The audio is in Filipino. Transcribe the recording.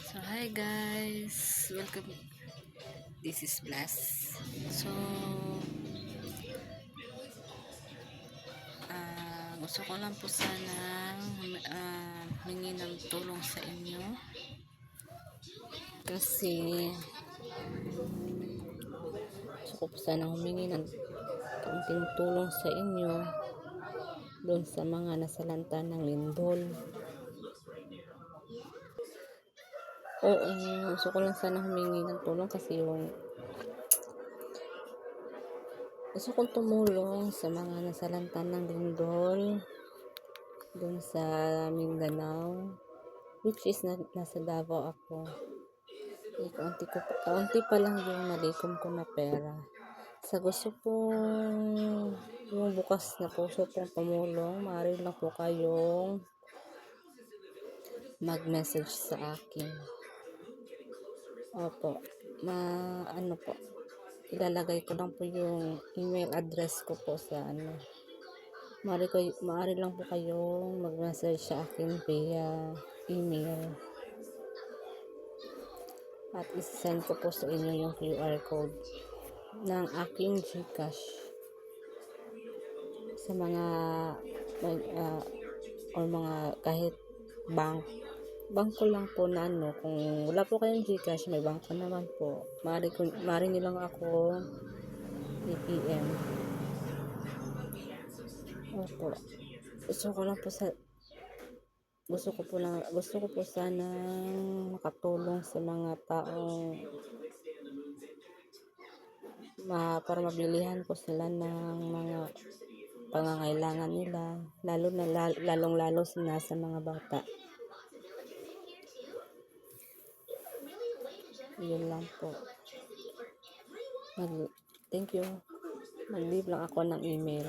So hi guys, welcome. This is Bless. So gusto ko lang po sana humingi ng tulong sa inyo kasi gusto ko po sana humingi ng kaunting tulong sa inyo doon sa mga nasalanta ng lindol. Oo, gusto ko lang sana humingi ng tulong kasi gusto kong tumulong sa mga nasalanta ng lindol doon sa Mindanao, which is nasa Davao ako. Kaunti pa lang yung nalikom ko na pera. Sa gusto pong yung bukas na puso pong tumulong, maaari lang po kayong mag-message sa akin. Opo, ano po, ilalagay ko lang po yung email address ko po sa maaari lang po kayong mag-message sa akin via email. At isend ko po sa inyo yung QR code ng aking GCash sa mga or mga kahit bangko lang po na kung wala po kayong GCash, may bangko naman po. Maaari nilang ako i-PM. Opo. Gusto ko po sana makatulong sa mga taong para mabilihan ko sila ng mga pangangailangan nila, lalong-lalo sa mga bata. Yun lang po. Thank you. Mag-leave lang ako ng email.